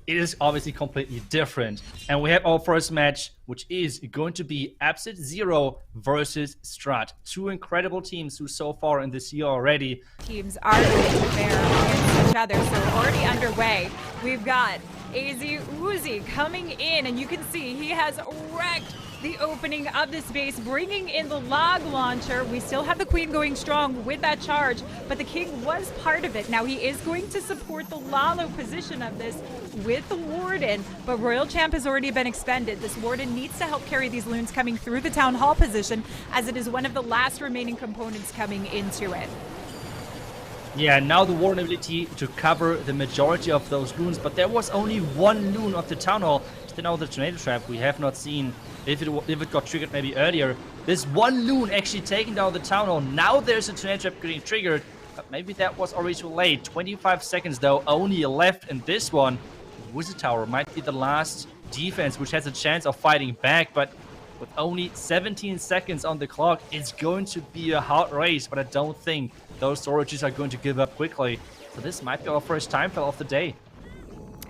it is obviously completely different. And we have our first match, which is going to be Absolute Zero versus STRUT. Two incredible teams who so far in this year already. Teams are going to bear against each other, so already underway. We've got AZ Uzi coming in, and you can see he has wrecked the opening of this base, bringing in the log launcher. We still have the Queen going strong with that charge, but the King was part of it. Now he is going to support the Lalo position of this with the Warden, but Royal Champ has already been expended. This Warden needs to help carry these loons coming through the Town Hall position, as it is one of the last remaining components coming into it. Yeah, now the Warden ability to cover the majority of those loons, but there was only one loon of the Town Hall. Still now the Tornado Trap, we have not seen if it got triggered maybe earlier. There's one loon actually taking down the Town Hall. Now there's a Tornado Trap getting triggered, but maybe that was already too late. 25 seconds though, only left in this one. Wizard Tower might be the last defense which has a chance of fighting back, but with only 17 seconds on the clock, it's going to be a hard race, but I don't think those storages are going to give up quickly. So this might be our first time fall of the day.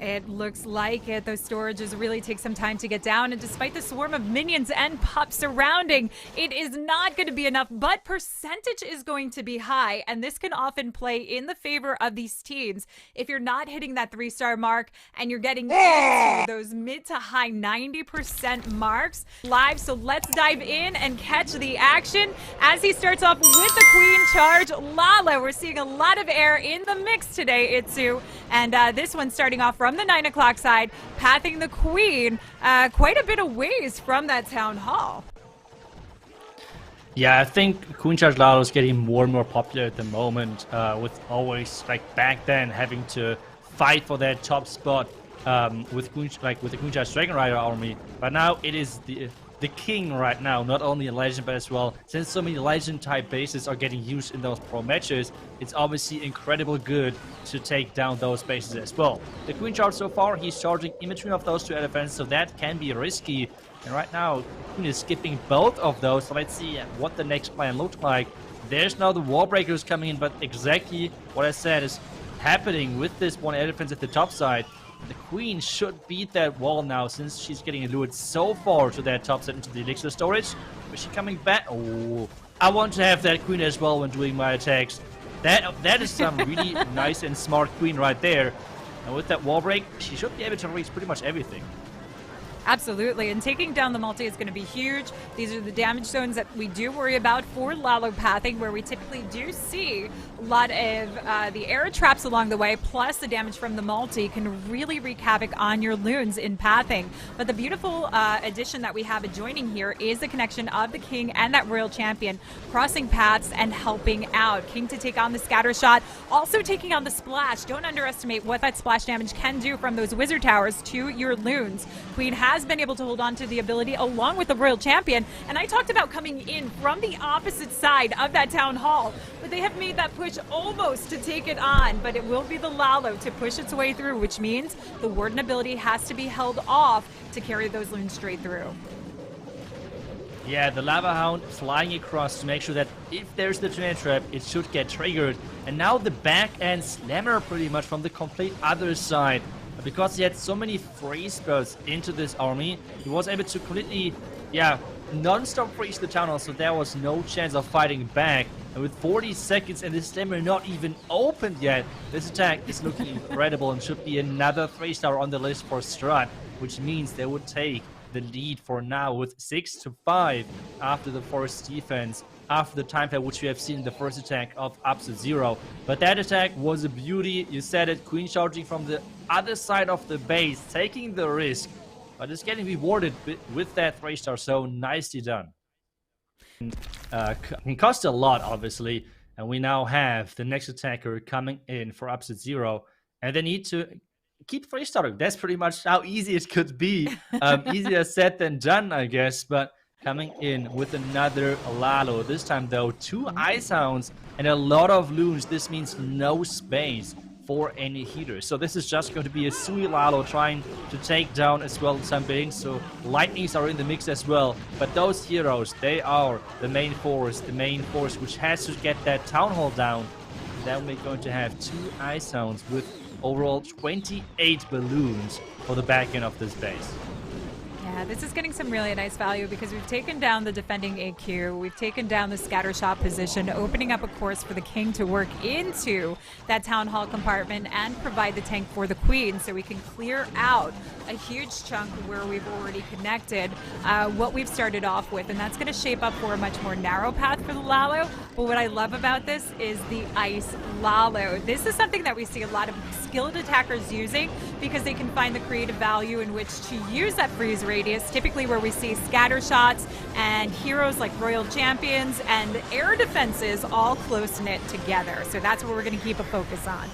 It looks like it. Those storages really take some time to get down, and despite the swarm of minions and pups surrounding, it is not going to be enough, but percentage is going to be high, and this can often play in the favor of these teams. If you're not hitting that 3-star mark and you're getting into those mid to high 90% marks live, so let's dive in and catch the action as he starts off with the Queen charge. Lala, we're seeing a lot of air in the mix today, Itsu, and this one starting off from the 9 o'clock side, pathing the Queen quite a bit of ways from that Town Hall. Yeah, I think Queen Charge Lalo is getting more and more popular at the moment, with always, like back then, having to fight for that top spot with the Queen Charge Dragon Rider army. But now it is the king right now, not only a legend, but as well, since so many legend type bases are getting used in those pro matches, it's obviously incredible good to take down those bases as well. The Queen Charge so far, he's charging in between of those two elephants, so that can be risky. And right now, Queen is skipping both of those, so let's see what the next plan looks like. There's now the wall breakers coming in, but exactly what I said is happening with this one elephant at the top side. The Queen should beat that wall now, since she's getting lured so far to that top set into the elixir storage. Is she coming back? Oh, I want to have that Queen as well when doing my attacks. That is some really nice and smart Queen right there. And with that wall break, she should be able to reach pretty much everything. Absolutely, and taking down the multi is going to be huge. These are the damage zones that we do worry about for Lalo pathing, where we typically do see a lot of the air traps along the way, plus the damage from the multi can really wreak havoc on your loons in pathing. But the beautiful addition that we have adjoining here is the connection of the King and that Royal Champion crossing paths and helping out. King to take on the scatter shot, also taking on the splash. Don't underestimate what that splash damage can do from those wizard towers to your loons. Queen has been able to hold on to the ability along with the Royal Champion, and I talked about coming in from the opposite side of that Town Hall, but they have made that push almost to take it on, but it will be the Lalo to push its way through, which means the Warden ability has to be held off to carry those loons straight through. Yeah, the Lava Hound flying across to make sure that if there's the Tornado Trap, it should get triggered. And now the back end slammer pretty much from the complete other side. Because he had so many freeze spells into this army, he was able to completely, non-stop freeze the Town Hall, so there was no chance of fighting back. And with 40 seconds and this slammer not even opened yet, this attack is looking incredible and should be another 3-star on the list for STRUT, which means they would take the lead for now with 6-5 after the first defense, after the time which we have seen in the first attack of Absolute Zero. But that attack was a beauty. You said it, Queen charging from the other side of the base, taking the risk, but it's getting rewarded with that 3-star, so nicely done. It cost a lot, obviously, and we now have the next attacker coming in for Absolute Zero, and they need to keep 3-starring. That's pretty much how easy it could be. Easier said than done, I guess, but coming in with another Lalo. This time, though, 2 Ice Hounds and a lot of loons. This means no space for any healers. So this is just going to be a Sui Lalo trying to take down as well some buildings. So Lightnings are in the mix as well. But those heroes, they are the main force which has to get that Town Hall down. Then we're going to have 2 Ice Hounds with overall 28 balloons for the back end of this base. Yeah, this is getting some really nice value because we've taken down the defending AQ, we've taken down the scatter shot position, opening up a course for the King to work into that Town Hall compartment and provide the tank for the Queen, so we can clear out a huge chunk where we've already connected what we've started off with, and that's going to shape up for a much more narrow path for the Lalo. But what I love about this is the Ice Lalo. This is something that we see a lot of skilled attackers using because they can find the creative value in which to use that freeze radius, typically where we see scatter shots and heroes like Royal Champions and air defenses all close-knit together. So that's what we're going to keep a focus on.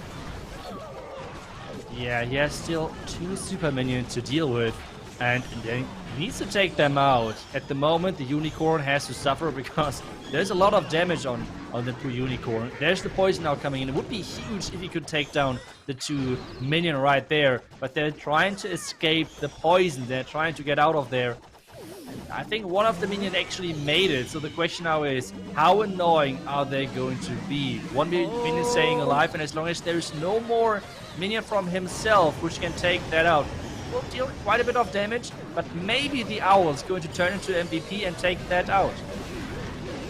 Yeah, he has still 2 super minions to deal with, and he needs to take them out. At the moment, the Unicorn has to suffer because there's a lot of damage on the poor Unicorn. There's the poison now coming in. It would be huge if he could take down the 2 minion right there, but they're trying to escape the poison. They're trying to get out of there. I think one of the minions actually made it, so the question now is, how annoying are they going to be? One minion is staying alive, and as long as there's no more minion from himself which can take that out, will deal quite a bit of damage, but maybe the Owl is going to turn into MVP and take that out.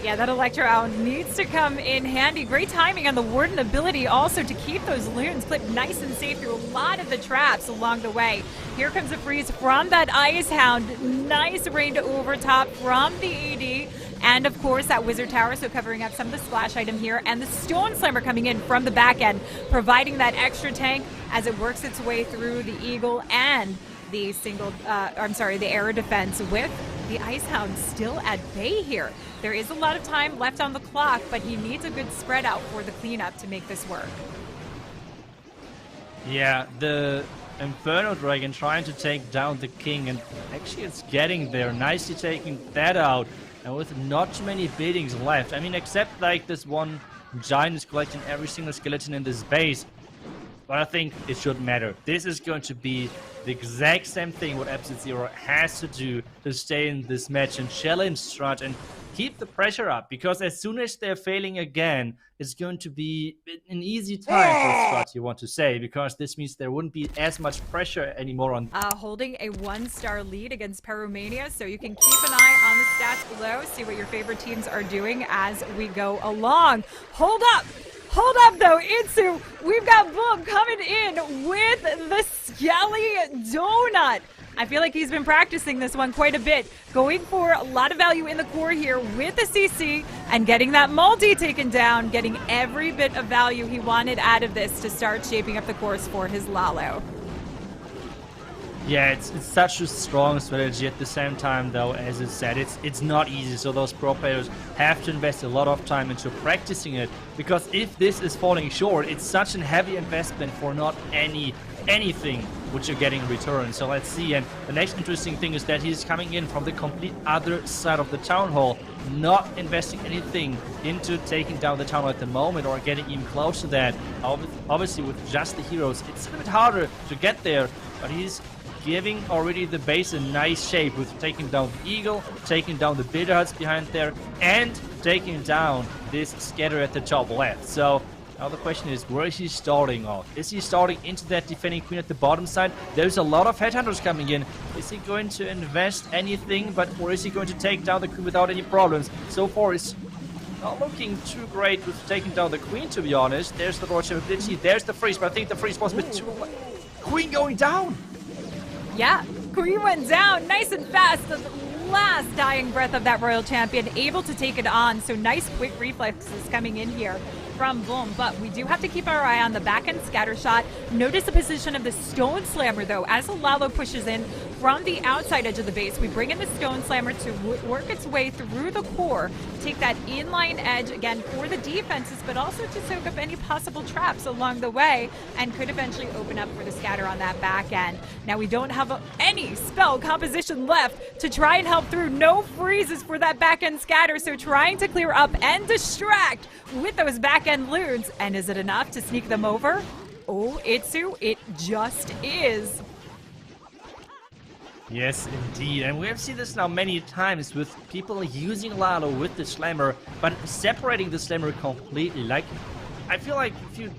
Yeah, that Electro Owl needs to come in handy. Great timing on the Warden ability also to keep those loons clipped nice and safe through a lot of the traps along the way. Here comes a freeze from that Ice Hound. Nice rain over top from the AD. And of course that Wizard Tower, so covering up some of the splash item here. And the Stone Slammer coming in from the back end, providing that extra tank as it works its way through the Eagle and the the air defense with the Ice Hound still at bay here. There is a lot of time left on the clock, but he needs a good spread out for the cleanup to make this work. Yeah, the Inferno Dragon trying to take down the King, and actually it's getting there, nicely taking that out, and with not too many buildings left. I mean, except like this one giant is collecting every single skeleton in this base. But I think it shouldn't matter. This is going to be the exact same thing what Absolute Zero has to do to stay in this match and challenge STRUT and keep the pressure up. Because as soon as they're failing again, it's going to be an easy time for STRUT, you want to say. Because this means there wouldn't be as much pressure anymore on... Holding a 1-star lead against Pyromania, so you can keep an eye on the stats below, see what your favorite teams are doing as we go along. Hold up! Hold up, though, Itsu, we've got Boom coming in with the Skelly Donut. I feel like he's been practicing this one quite a bit, going for a lot of value in the core here with the CC and getting that multi taken down, getting every bit of value he wanted out of this to start shaping up the course for his Lalo. Yeah, it's such a strong strategy. At the same time, though, as I said, it's not easy. So those pro players have to invest a lot of time into practicing it. Because if this is falling short, it's such a heavy investment for not anything which you're getting in return. So let's see. And the next interesting thing is that he's coming in from the complete other side of the Town Hall, not investing anything into taking down the Town Hall at the moment or getting even close to that. Obviously, with just the heroes, it's a bit harder to get there, but he's giving already the base a nice shape with taking down the Eagle, taking down the Builder Huts behind there, and taking down this scatter at the top left. So now the question is, where is he starting off? Is he starting into that defending Queen at the bottom side? There's a lot of headhunters coming in. Is he going to invest anything, or is he going to take down the Queen without any problems? So far, it's not looking too great with taking down the Queen, to be honest. There's the Royal ability, there's the freeze, but I think the freeze was a bit too late. Queen going down! Yeah, Queen went down nice and fast. The last dying breath of that Royal Champion, able to take it on. So nice quick reflexes coming in here from Boom. But we do have to keep our eye on the back end scatter shot. Notice the position of the Stone Slammer, though. As the Lalo pushes in from the outside edge of the base, we bring in the Stone Slammer to work its way through the core, take that inline edge again for the defenses, but also to soak up any possible traps along the way, and could eventually open up for the scatter on that back end. Now we don't have any spell composition left to try and help through. No freezes for that back end scatter, so trying to clear up and distract with those back end loons. And is it enough to sneak them over? Oh, Itsu, it just is. Yes, indeed. And we have seen this now many times with people using Lalo with the Slammer, but separating the Slammer completely. Like, I feel like if you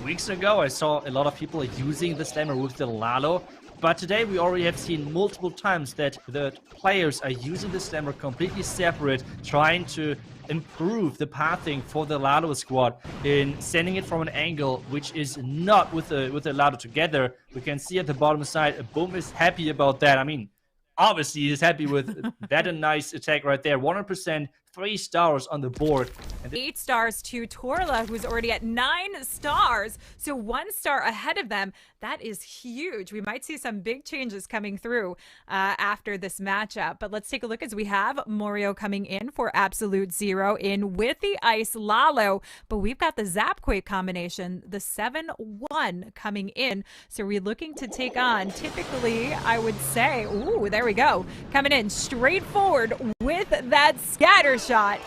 weeks ago, I saw a lot of people using the slammer with the Lalo. But today we already have seen multiple times that the players are using the slammer completely separate, trying to improve the pathing for the Lalo squad in sending it from an angle which is not with the Lalo together. We can see at the bottom side, Boom is happy about that. I mean, obviously he's happy with that. A nice attack right there. 100%, 3 stars on the board. And 8 stars to Torla, who's already at 9 stars. So 1 star ahead of them. That is huge. We might see some big changes coming through after this matchup. But let's take a look as we have Morio coming in for Absolute Zero in with the Ice Lalo. But we've got the Zapquake combination, the 7-1 coming in. So we're looking to take on, typically, I would say, ooh, there we go. Coming in straight forward with that scatter shot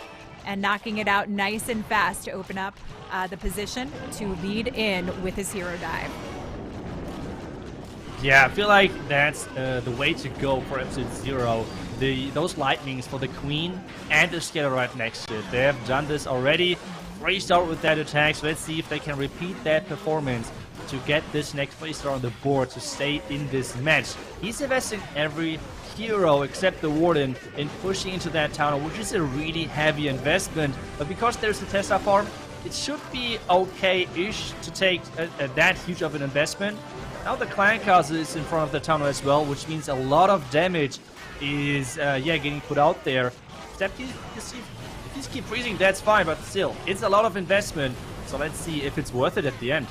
and knocking it out nice and fast to open up the position to lead in with his hero dive. Yeah, I feel like that's the way to go for Episode 0. Those lightnings for the Queen and the scatter right next to it. They have done this already. 3-star with that attack, so let's see if they can repeat that performance to get this next 3-star on the board to stay in this match. He's investing every hero except the Warden in pushing into that tower, which is a really heavy investment. But because there's the Tesla farm, it should be okay-ish to take that huge of an investment. Now the Clan Castle is in front of the tower as well, which means a lot of damage is getting put out there. Except if you keep freezing, that's fine, but still, it's a lot of investment. So let's see if it's worth it at the end.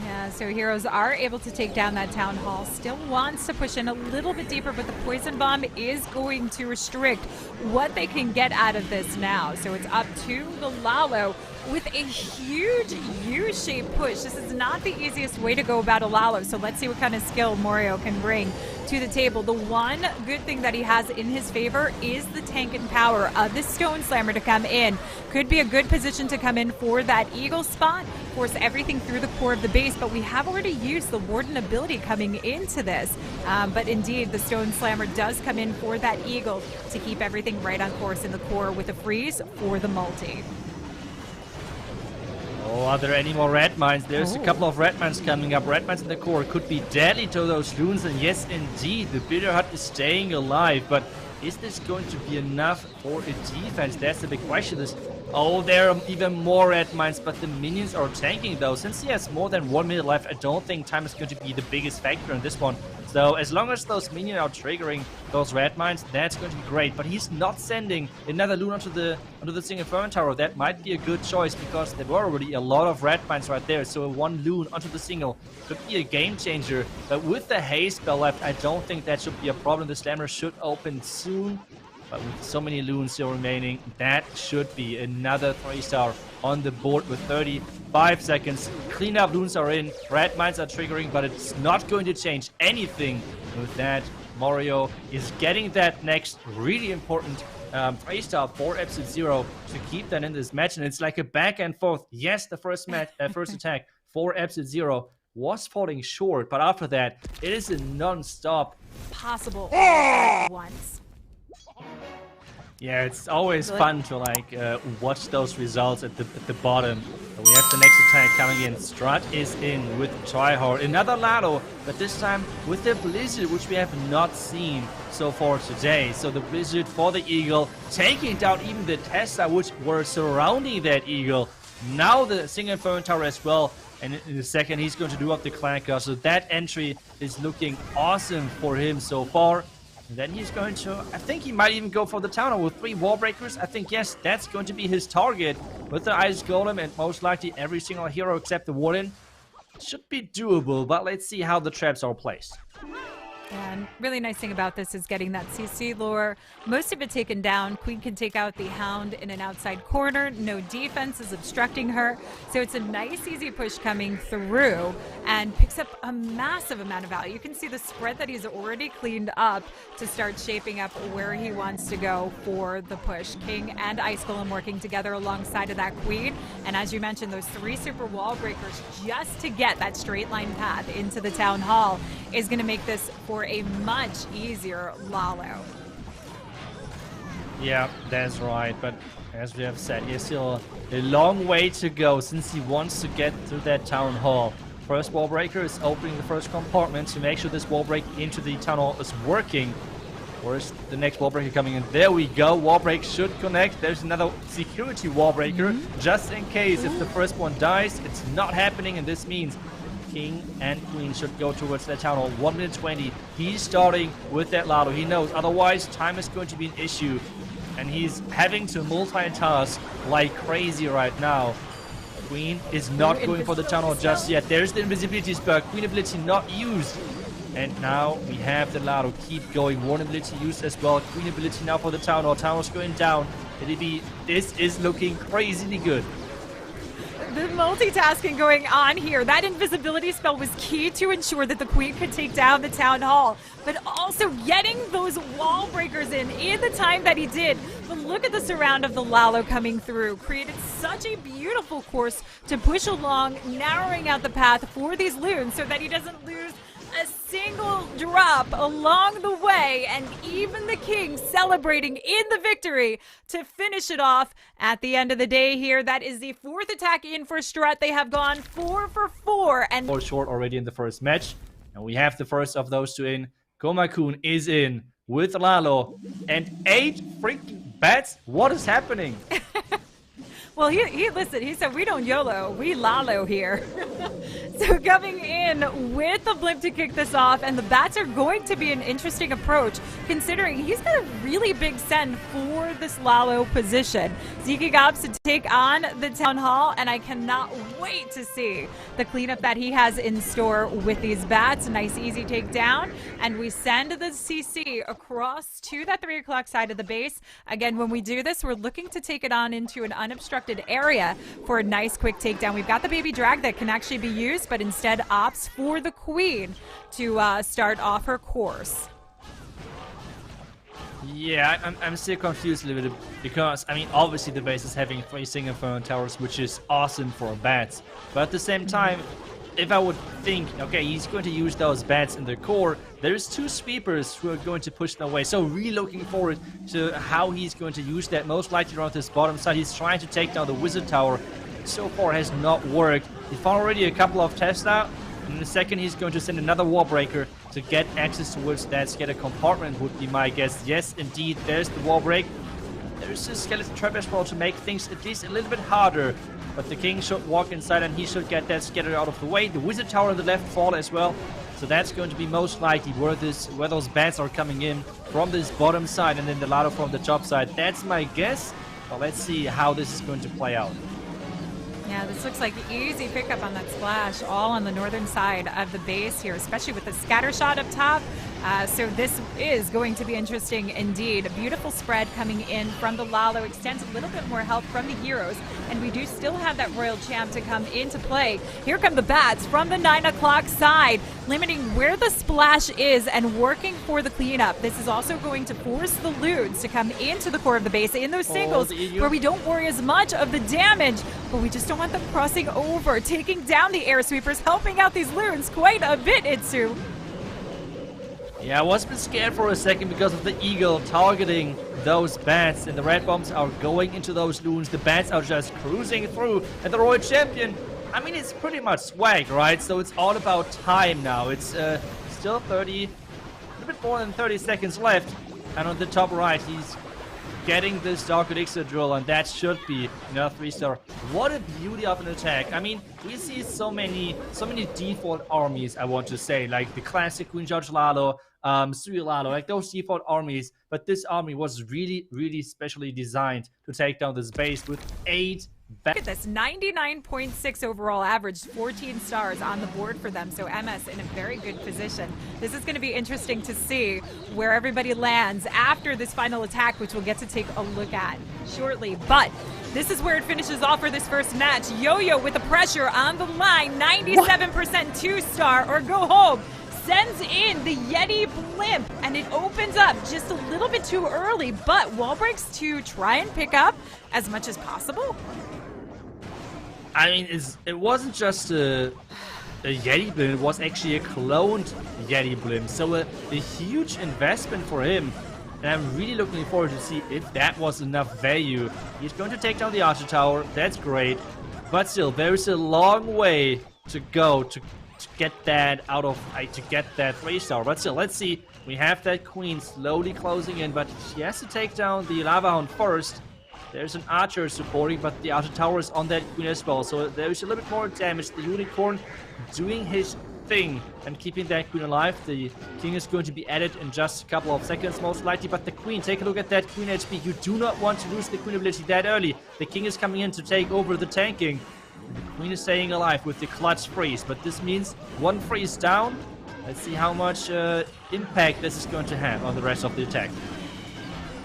Yeah, so heroes are able to take down that town hall. Still wants to push in a little bit deeper, but the poison bomb is going to restrict what they can get out of this now. So it's up to the Lalo with a huge U-shaped push. This is not the easiest way to go about a Lalo, so let's see what kind of skill Morio can bring to the table. The one good thing that he has in his favor is the tank and power of the Stone Slammer to come in. Could be a good position to come in for that Eagle spot, force everything through the core of the base, but we have already used the Warden ability coming into this. But indeed, the Stone Slammer does come in for that Eagle to keep everything right on course in the core with a freeze for the multi. Oh, are there any more red mines? There's a couple of red mines coming up. Red mines in the core could be deadly to those runes. And yes, indeed, the Bitter Hut is staying alive. But is this going to be enough for a defense? That's the big question. Oh, there are even more red mines, but the minions are tanking though. Since he has more than 1 minute left, I don't think time is going to be the biggest factor in this one. So as long as those minions are triggering those red mines, that's going to be great. But he's not sending another loon onto the single Ferment Tower. That might be a good choice because there were already a lot of red mines right there. So a 1 loon onto the single could be a game changer. But with the haze spell left, I don't think that should be a problem. The Slammer should open soon. But with so many loons still remaining, that should be another 3-star on the board with 35 seconds. Cleanup loons are in, red mines are triggering, but it's not going to change anything with that. Morio is getting that next really important 3-star for Episode 0 to keep that in this match. And it's like a back and forth. Yes, the first attack for Episode 0 was falling short, but after that, it is a non-stop. Possible all at once. Yeah, it's always fun to watch those results at the bottom. We have the next attack coming in. Strut is in with Tryhard. Another Lado, but this time with the Blizzard, which we have not seen so far today. So the Blizzard for the Eagle, taking down even the Tesla, which were surrounding that Eagle. Now the single Ferment Tower as well. And in a second, he's going to do up the Clan Castle. So that entry is looking awesome for him so far. And then he's going to, I think he might even go for the tower with 3 wall breakers. I think, yes, that's going to be his target with the Ice Golem and most likely every single hero except the Warden. Should be doable, but let's see how the traps are placed. And really nice thing about this is getting that CC lure. Most of it taken down. Queen can take out the Hound in an outside corner. No defense is obstructing her. So it's a nice, easy push coming through and picks up a massive amount of value. You can see the spread that he's already cleaned up to start shaping up where he wants to go for the push. King and Ice Golem working together alongside of that Queen. And as you mentioned, those 3 super wall breakers just to get that straight line path into the Town Hall is going to make this for a much easier Lalo. Yeah, that's right. But as we have said, he has still a long way to go since he wants to get to that town hall. First wall breaker is opening the first compartment to make sure this wall break into the tunnel hall is working. Where's the next wall breaker coming in? There we go. Wall break should connect. There's another security wall breaker just in case if the first one dies. It's not happening, and this means King and Queen should go towards that town hall. 1 minute 20. He's starting with that Lalo. He knows otherwise time is going to be an issue, and he's having to multitask like crazy right now. Queen is not going for the tunnel just yet. There's the invisibility spell. Queen ability not used. And now we have the Lado keep going. Warn ability used as well. Queen ability now for the town hall. Town hall's going down. This is looking crazily good. The multitasking going on here. That invisibility spell was key to ensure that the Queen could take down the town hall, but also getting those wall breakers in the time that he did. But look at the surround of the Lalo coming through. Created such a beautiful course to push along, narrowing out the path for these loons so that he doesn't lose a single drop along the way, and even the King celebrating in the victory to finish it off at the end of the day here. That is the 4th attack in for Strut. They have gone 4 for 4 and 4 short already in the first match, and we have the first of those two in. Komakun is in with Lalo and 8 freaking bats. What is happening? Well, listen, he said we don't YOLO, we Lalo here. So coming in with the blimp to kick this off, and the bats are going to be an interesting approach considering he's got a really big send for this Lalo position. Zeke Gobs to take on the town hall, and I cannot wait to see the cleanup that he has in store with these bats. Nice easy takedown, and we send the CC across to that 3 o'clock side of the base. Again, when we do this, we're looking to take it on into an unobstructed area for a nice quick takedown. We've got the baby drag that can actually be used, but instead opts for the Queen to start off her course. Yeah, I'm still confused a little bit because, I mean, obviously the base is having 3 single inferno towers, which is awesome for bats. But at the same time, if I would think, okay, he's going to use those bats in the core, there's 2 sweepers who are going to push them away. So really looking forward to how he's going to use that. Most likely around this bottom side, he's trying to take down the wizard tower. So far has not worked. He found already a couple of tests out. And in a second, he's going to send another wall breaker to get access towards that scatter compartment, would be my guess. Yes, indeed, there's the wall break. There's a skeleton trap as well to make things at least a little bit harder. But the King should walk inside and he should get that scatter out of the way. The wizard tower on the left fall as well. So that's going to be most likely where those bats are coming in from this bottom side and then the ladder from the top side. That's my guess. But let's see how this is going to play out. Yeah, this looks like easy pickup on that splash, all on the northern side of the base here, especially with the scatter shot up top. So this is going to be interesting indeed. A beautiful spread coming in from the Lalo, extends a little bit more help from the heroes, and we do still have that Royal Champ to come into play. Here come the bats from the 9 o'clock side, limiting where the splash is and working for the cleanup. This is also going to force the loons to come into the core of the base in those singles where we don't worry as much of the damage, but we just don't want them crossing over, taking down the air sweepers, helping out these loons quite a bit, Itsu. Yeah, I was a bit scared for a second because of the eagle targeting those bats, and the red bombs are going into those loons. The bats are just cruising through, and the Royal Champion, I mean, it's pretty much swag, right? So it's all about time now. It's still a little bit more than 30 seconds left, and on the top right, he's getting this Dark Elixir drill, and that should be another 3-star. What a beauty of an attack. I mean, we see so many default armies, I want to say, like the classic Queen George Lalo, Sui Lalo, like those default armies, but this army was really, really specially designed to take down this base with 8 Look at this, 99.6 overall average, 14 stars on the board for them. So MS in a very good position. This is going to be interesting to see where everybody lands after this final attack, which we'll get to take a look at shortly. But this is where it finishes off for this first match. Yo-Yo with the pressure on the line, 97% 2-star or go home. Sends in the Yeti blimp, and it opens up just a little bit too early, but wall breaks to try and pick up as much as possible. I mean, it wasn't just a Yeti blimp, it was actually a cloned Yeti blimp, so a huge investment for him. and I'm really looking forward to see if that was enough value. He's going to take down the Archer Tower. That's great. But still, there is a long way to go to get that out of, to get that 3-star. But still, let's see. We have that Queen slowly closing in, but she has to take down the Lava Hound first. There's an Archer supporting, but the Archer Tower is on that Queen as well, so there's a little bit more damage. The Unicorn doing his thing and keeping that Queen alive. The King is going to be added in just a couple of seconds, most likely, but the Queen, take a look at that Queen HP. You do not want to lose the Queen ability that early. The King is coming in to take over the tanking. The Queen is staying alive with the clutch freeze, but this means one freeze down. Let's see how much impact this is going to have on the rest of the attack.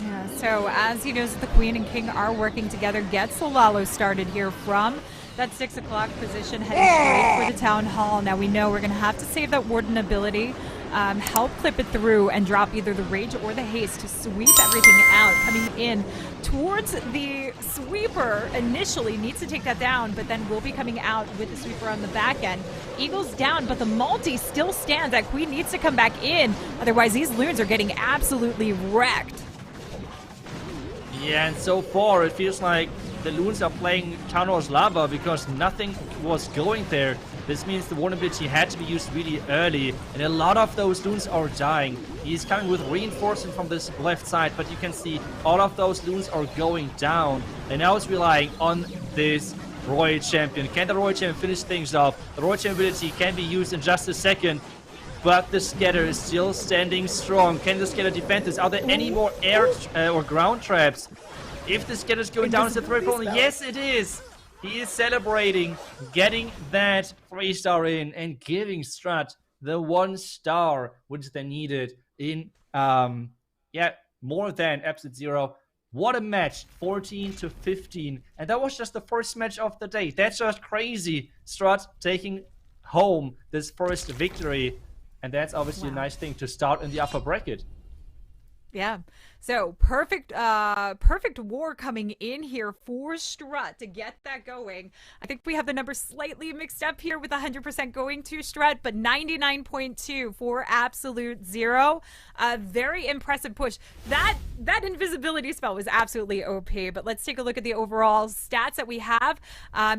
Yeah, so as he knows that the Queen and King are working together, gets the Lalo started here from that 6 o'clock position, heading straight for the Town Hall. Now we know we're going to have to save that Warden ability, help clip it through and drop either the Rage or the Haste to sweep everything out. Coming in towards the Sweeper initially, needs to take that down, but then will be coming out with the Sweeper on the back end. Eagle's down, but the multi still stands. That Queen needs to come back in, otherwise these loons are getting absolutely wrecked. Yeah, and so far it feels like the loons are playing Town Hall's Lava because nothing was going there. This means the vulnerability had to be used really early, and a lot of those loons are dying. He's coming with reinforcement from this left side, but you can see all of those loons are going down. And now it's relying on this Royal Champion. Can the Royal Champion finish things off? The Royal Champion ability can be used in just a second, but the Scatter is still standing strong. Can the Scatter defend this? Are there any more air or ground traps? If the Scatter is going down, is the threat problem? Yes, it is. He is celebrating, getting that 3-star in and giving STRUT the 1-star which they needed in, more than absolute zero. What a match, 14-15, and that was just the first match of the day. That's just crazy. STRUT taking home this first victory, and that's obviously a nice thing to start in the upper bracket. Yeah. So perfect war coming in here for STRUT to get that going. I think we have the numbers slightly mixed up here with 100% going to STRUT, but 99.2 for absolute zero. A very impressive push. That invisibility spell was absolutely OP, but let's take a look at the overall stats that we have.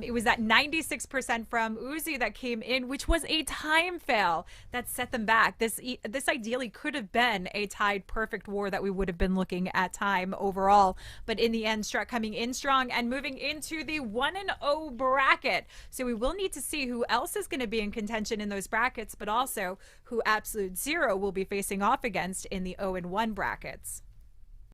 It was that 96% from Uzi that came in, which was a time fail that set them back. This ideally could have been a tied perfect war that we would have been looking at time overall, but in the end, STRUT coming in strong and moving into the 1-0 bracket. So we will need to see who else is going to be in contention in those brackets, but also who absolute zero will be facing off against in the 0-1 brackets.